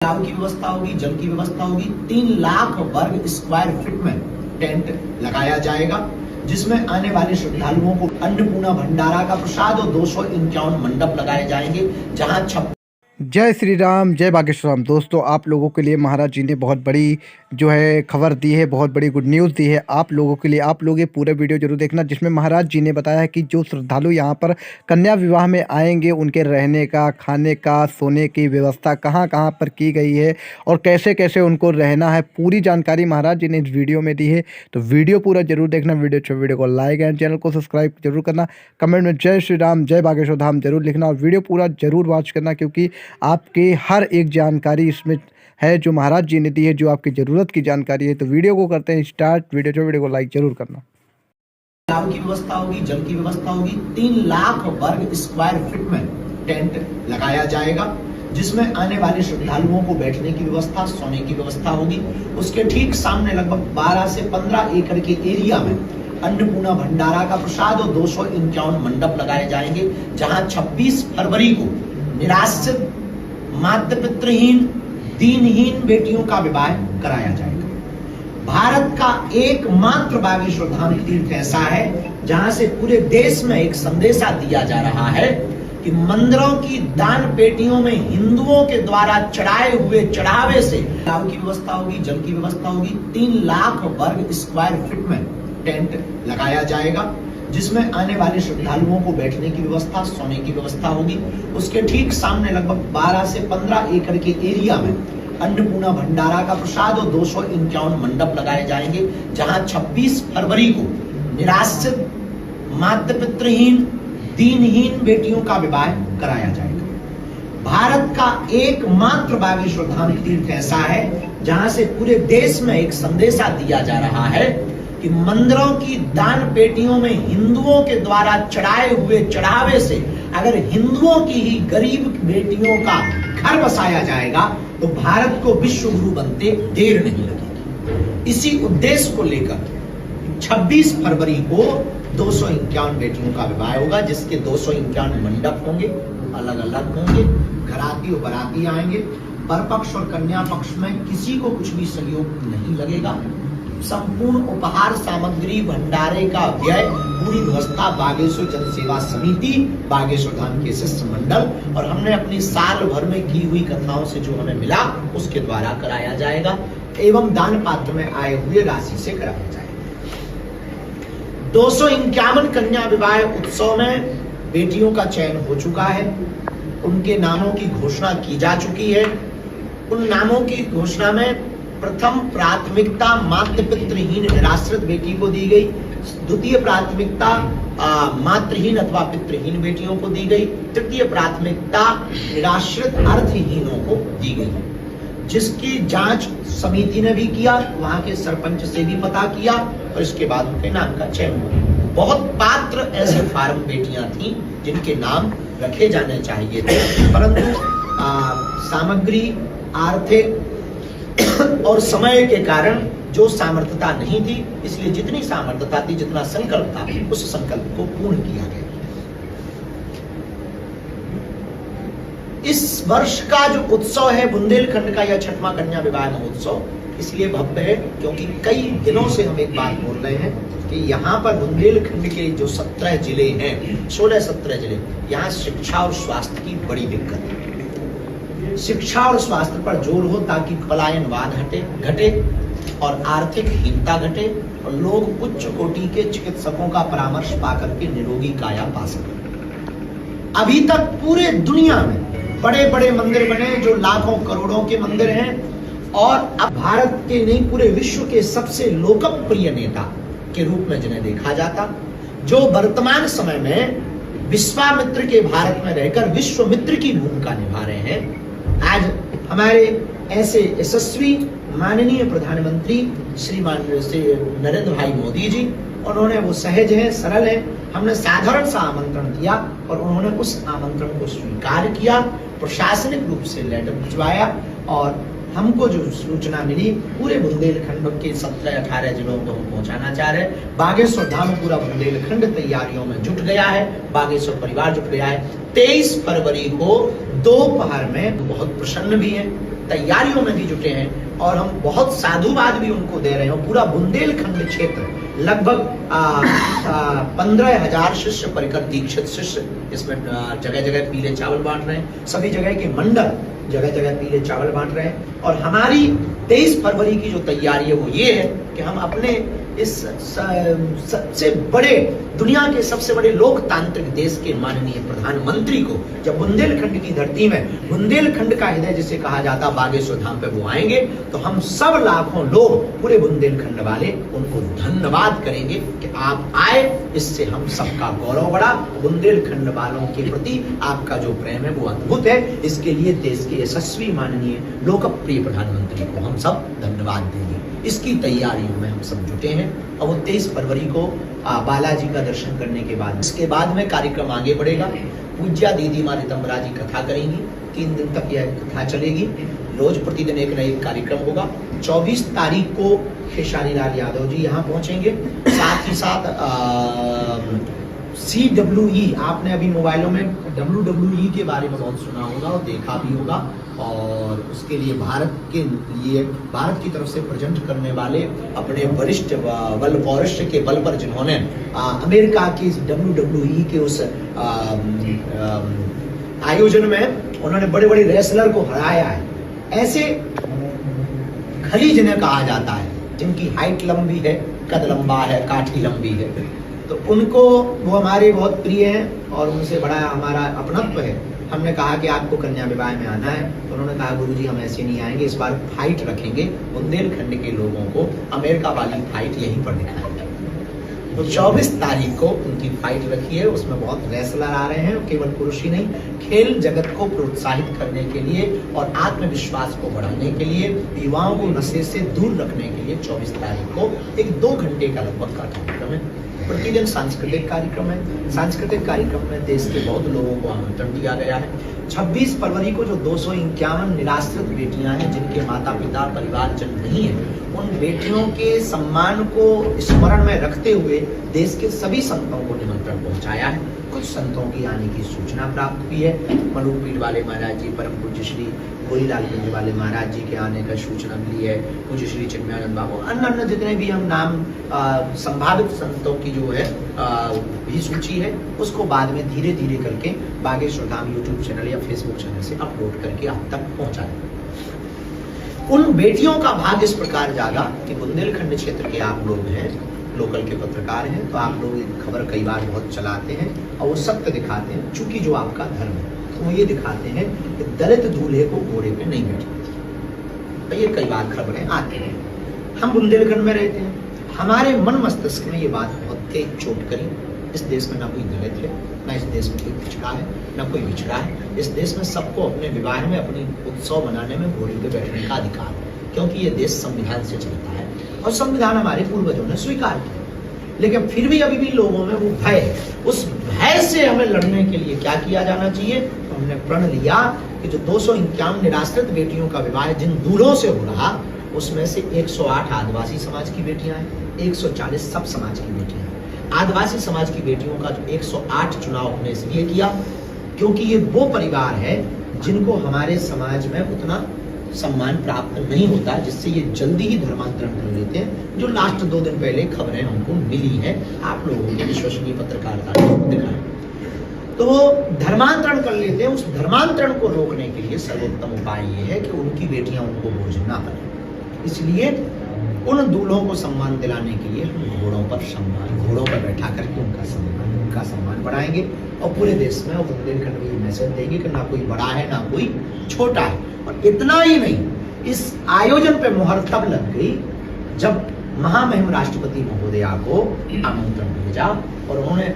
सिंचाई की व्यवस्था होगी, जल की व्यवस्था होगी। 3 लाख वर्ग स्क्वायर फीट में टेंट लगाया जाएगा, जिसमें आने वाले श्रद्धालुओं को अन्नपूर्णा भंडारा का प्रसाद और 251 मंडप लगाए जाएंगे, जहां जय श्री राम, जय बागेश्वर राम। दोस्तों, आप लोगों के लिए महाराज जी ने बहुत बड़ी जो है खबर दी है, बहुत बड़ी गुड न्यूज़ दी है आप लोगों के लिए। आप लोग ये पूरे वीडियो जरूर देखना, जिसमें महाराज जी ने बताया है कि जो श्रद्धालु यहाँ पर कन्या विवाह में आएंगे उनके रहने का, खाने का, सोने की व्यवस्था कहाँ कहाँ पर की गई है और कैसे कैसे उनको रहना है, पूरी जानकारी महाराज जी ने इस वीडियो में दी है। तो वीडियो पूरा जरूर देखना। वीडियो को लाइक एंड चैनल को सब्सक्राइब जरूर करना। कमेंट में जय श्री राम, जय बागेश्वर धाम जरूर लिखना और वीडियो पूरा जरूर वॉच करना, क्योंकि आपके हर एक जानकारी इसमें है जो महाराज जी ने दी है, जो आपकी ज़रूरत की जानकारी है। तो वीडियो को करते हैं स्टार्ट। वीडियो को लाइक जरूर करना। सिंचाई की व्यवस्था होगी, जल की व्यवस्था होगी। 3 लाख वर्ग स्क्वायर फीट में टेंट लगाया जाएगा, जिसमें आने वाले श्रद्धालुओं को बैठने की व्यवस्था, सोने की व्यवस्था होगी। उसके ठीक सामने लगभग 12 से 15 एकड़ के एरिया में अन्नपूर्णा भंडारा का प्रसाद और 251 मंडप लगाए जाएंगे, जहां 26 फरवरी को निराश्रित, मातृ पितृहीन, दीनहीन बेटियों का विवाह कराया जाएगा। भारत का एकमात्र बागेश्वर धाम तीर्थ ऐसा है जहां से पूरे देश में एक संदेशा दिया जा रहा है कि मंदिरों की दान पेटियों में हिंदुओं के द्वारा चढ़ाए हुए चढ़ावे से सिंचाई की व्यवस्था होगी, जल की व्यवस्था होगी। 3 लाख वर्ग स्क्वायर फीट में टेंट लगाया जाएगा, जिसमें आने वाले श्रद्धालुओं को बैठने की व्यवस्था, सोने की व्यवस्था होगी। उसके ठीक सामने लगभग 12 से 15 एकड़ के एरिया में अन्नपूर्णा भंडारा का प्रसाद और 251 मंडप लगाए जाएंगे, जहां 26 फरवरी को निराश्रित, मातृ पितृहीन, दीनहीन बेटियों का विवाह कराया जाएगा। भारत का एकमात्र बागेश्वर धाम तीर्थ ऐसा है जहां से पूरे देश में एक संदेशा दिया जा रहा है कि मंदिरों की दान पेटियों में हिंदुओं के द्वारा चढ़ाए हुए चढ़ावे से अगर हिंदुओं की ही गरीब बेटियों का घर बसाया जाएगा तो भारत को विश्व गुरु बनते देर नहीं लगेगी। इसी उद्देश्य को लेकर 26 फरवरी को 251 बेटियों का विवाह होगा, जिसके 251 मंडप होंगे, अलग अलग होंगे। घराती और बाराती आएंगे। वर पक्ष और कन्या पक्ष में किसी को कुछ भी सहयोग नहीं लगेगा। संपूर्ण उपहार सामग्री भंडारे का व्यय, पूरी व्यवस्था बागेश्वर जन सेवा समिति, बागेश्वर धाम के शिष्टमंडल और हमने अपनी साल भर में की हुई कथाओं से जो हमें मिला उसके द्वारा कराया जाएगा एवं दान पात्र में आए हुए राशि से कराया जाएगा। 251 कन्या विवाह उत्सव में बेटियों का चयन हो चुका है। उनके नामों की घोषणा की जा चुकी है। उन नामों की घोषणा में प्रथम प्राथमिकता मातृ पितृहीन निराश्रित बेटी को दी गई, द्वितीय प्राथमिकता मातृहीन अथवा पितृहीन बेटियों को दी गई, तृतीय प्राथमिकता निराश्रित अर्थहीनों को दी गई, जिसकी जांच समिति ने भी किया, वहां के सरपंच से भी पता किया और इसके बाद उनके नाम का चयन हुआ। बहुत पात्र ऐसे फार्म बेटियां थीं जिनके नाम रखे जाने चाहिए थे, परंतु सामग्री, आर्थिक और समय के कारण जो सामर्थ्यता नहीं थी, इसलिए जितनी सामर्थ्यता थी, जितना संकल्प था, उस संकल्प को पूर्ण किया गया। इस वर्ष का जो उत्सव है बुंदेलखंड का, यह 6वां कन्या विवाह महोत्सव इसलिए भव्य है क्योंकि कई दिनों से हम एक बात बोल रहे हैं कि यहाँ पर बुंदेलखंड के जो 17 जिले हैं, 16-17 जिले, यहाँ शिक्षा और स्वास्थ्य की बड़ी दिक्कत है। शिक्षा और स्वास्थ्य पर जोर हो ताकि पलायनवाद घटे और आर्थिक हीनता घटे और लोग उच्च कोटि के चिकित्सकों का परामर्श पाकर के निरोगी काया पा सकें। अभी तक पूरे दुनिया में बड़े बड़े मंदिर बने जो लाखों करोड़ों के मंदिर हैं और अब भारत के नहीं पूरे विश्व के सबसे लोकप्रिय नेता के रूप में जिन्हें देखा जाता, जो वर्तमान समय में विश्वामित्र के भारत में रहकर विश्वमित्र की भूमिका निभा रहे हैं। आज हमारे ऐसे यशस्वी माननीय प्रधानमंत्री श्रीमान नरेंद्र भाई मोदी जी, उन्होंने वो सहज है, सरल है, हमने साधारण सा आमंत्रण दिया और उन्होंने उस आमंत्रण को स्वीकार किया, प्रशासनिक रूप से लेटर भिजवाया और हमको जो सूचना मिली पूरे बुंदेलखंड के 17-18 जिलों को हम पहुंचाना चाह रहे हैं। बागेश्वर धाम पूरा बुंदेलखंड तैयारियों में जुट गया है, बागेश्वर परिवार जुट गया है। 23 फरवरी को दोपहर में बहुत प्रसन्न भी है तैयारियों में भी जुटे हैं और हम बहुत साधुवाद भी उनको दे रहे हैं। पूरा बुंदेलखंड क्षेत्र लगभग 15,000 शिष्य परिकर दीक्षित शिष्य इसमें जगह जगह पीले चावल बांट रहे हैं। सभी जगह के मंडल जगह जगह पीले चावल बांट रहे हैं। और हमारी 23 फरवरी की जो तैयारी है वो ये है कि हम अपने इस सबसे बड़े दुनिया के सबसे बड़े लोकतांत्रिक देश के माननीय प्रधानमंत्री को जब बुंदेलखंड की धरती में बुंदेलखंड का हृदय जिसे कहा जाता बागेश्वर धाम पे वो आएंगे तो हम सब लाखों लोग पूरे बुंदेलखंड वाले उनको धन्यवाद करेंगे कि आप आए। इससे हम सबका गौरव बढ़ा। बुंदेलखंड वालों के प्रति आपका जो प्रेम है वो अद्भुत है। इसके लिए देश के यशस्वी माननीय लोकप्रिय प्रधानमंत्री को हम सब धन्यवाद देंगे। इसकी तैयारियों में हम सब जुटे हैं और वो 23 फरवरी को बालाजी का दर्शन करने के बाद इसके बाद में कार्यक्रम आगे बढ़ेगा। पूज्या दीदी माँ रितंबरा जी कथा करेंगी। 3 दिन तक यह कथा चलेगी। रोज प्रतिदिन एक न एक कार्यक्रम होगा। 24 तारीख को खेसारी लाल यादव जी यहाँ पहुंचेंगे। साथ ही साथ CWE आपने अभी मोबाइलों में WWE के बारे में बहुत सुना होगा और देखा भी होगा और उसके लिए भारत की तरफ से प्रेजेंट करने वाले अपने वरिष्ठ बल पौरुष के बल पर जिन्होंने अमेरिका की WWE के उस आयोजन में उन्होंने बड़े बड़े रेसलर को हराया है। ऐसे खली जिन्हें कहा जाता है जिनकी हाइट लंबी है, कद लंबा है, काठी लंबी है, तो उनको वो हमारे बहुत प्रिय हैं और उनसे बड़ा हमारा अपनत्व है। हमने कहा कि आपको कन्या विवाह में आना है तो उन्होंने कहा गुरुजी हम ऐसे नहीं आएंगे, इस बार फाइट रखेंगे। बुंदेलखंड के लोगों को अमेरिका वाली फाइट यहीं पर दिखाएंगे। तो 24 तारीख को उनकी फाइट रखी है। उसमें बहुत रेसलर आ रहे हैं, केवल पुरुष ही नहीं, खेल जगत को प्रोत्साहित करने के लिए और आत्मविश्वास को बढ़ाने के लिए, युवाओं को नशे से दूर रखने के लिए 24 तारीख को एक 2 घंटे का लगभग का कार्यक्रम है। प्रतिदिन सांस्कृतिक कार्यक्रम है। सांस्कृतिक कार्यक्रम में देश के बहुत लोगों को आमंत्रण दिया गया है। 26 फरवरी को जो 251 निराश्रित बेटियां हैं जिनके माता पिता परिवारजन नहीं है, उन बेटियों के सम्मान को स्मरण में रखते हुए देश के सभी संतों को निमंत्रण पहुंचाया है। कुछ संतों की आने की सूचना प्राप्त हुई है। मलूकपीठ वाले महाराज जी, परम पूज्य श्री गोरीलालगंज वाले महाराज जी के आने का सूचना मिली है। पूज्य श्री चिन्मयानंद बाबू, अन्य जितने भी हम नाम संभावित संतों की जो है भी सूची है उसको बाद में धीरे धीरे करके बागेश्वर धाम यूट्यूब चैनल या फेसबुक चैनल से अपलोड करके आप तक पहुंचाएंगे। उन बेटियों का भाग्य इस प्रकार जागा कि बुंदेलखंड क्षेत्र के आप लोग हैं, लोकल के पत्रकार हैं, तो आप लोग खबर कई बार बहुत चलाते हैं और वो सत्य दिखाते हैं। चूंकि जो आपका धर्म है तो वो ये दिखाते हैं कि दलित दूल्हे को घोड़े पे नहीं बैठे। तो ये कई बार खबरें आती हैं। हम बुंदेलखंड में रहते हैं, हमारे मन मस्तिष्क में ये बात बहुत तेज चोट करी। इस देश में ना कोई दलित है, ना इस देश में कोई पिछड़ा है, ना कोई बिछड़ा है। इस देश में सबको अपने विवाह में, अपनी उत्सव मनाने में घोड़े पे बैठने का अधिकार है, क्योंकि ये देश संविधान से चलता है और संविधान हमारे पूर्वजों ने स्वीकार किया। लेकिन फिर भी अभी भी लोगों में वो भय है। उस भय से हमें लड़ने के लिए क्या किया जाना चाहिए? तो हमने प्रण लिया कि जो 251 निराश्रित बेटियों का विवाह जिन दूल्हों से हो रहा, उसमें से 108 आदिवासी समाज की बेटियां हैं, 140 सब समाज की बेटियां हैं। आदिवासी समाज की बेटियों का जो 108 चुनाव हमने इसलिए किया क्योंकि ये वो परिवार है जिनको हमारे समाज में उतना सम्मान प्राप्त नहीं होता, जिससे ये जल्दी ही धर्मांतरण कर लेते हैं। जो लास्ट 2 दिन पहले खबरें हमको मिली है, आप लोगों की विश्वसनीय पत्रकारिता ने दिखाई, तो वो धर्मांतरण कर लेते हैं। उस धर्मांतरण को रोकने के लिए सर्वोत्तम उपाय ये है कि उनकी बेटियां उनको बोझ ना बने। इसलिए उन दूल्हों को सम्मान दिलाने के लिए हम घोड़ों पर बैठा करके उनका सम्मान बढ़ाएंगे और पूरे देश में और बुंदेलखंड में मैसेज देंगे कि ना कोई बड़ा है ना कोई छोटा है। और इतना ही नहीं, इस आयोजन पे मुहर तब लग गई जब महामहिम राष्ट्रपति महोदया को आमंत्रण भेजा और उन्होंने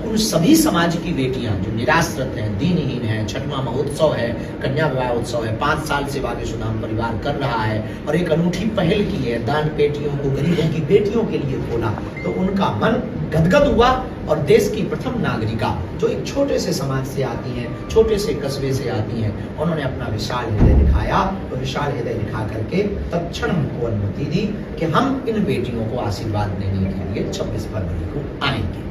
उन सभी समाज की बेटियां जो निराश्रित हैं, दीनहीन हैं, 6वां महोत्सव है, कन्या विवाह उत्सव है, 5 साल से बागेश्वर धाम परिवार कर रहा है और एक अनूठी पहल की है, दान पेटियों को गरीबों की बेटियों के लिए खोला, तो उनका मन गदगद हुआ। और देश की प्रथम नागरिका जो एक छोटे से समाज से आती हैं, छोटे से कस्बे से आती हैं, उन्होंने अपना विशाल हृदय दिखाया। तो विशाल हृदय दिखा करके तत्क्षण हमको अनुमति दी कि हम इन बेटियों को आशीर्वाद देने के लिए 26 फरवरी को आएंगे।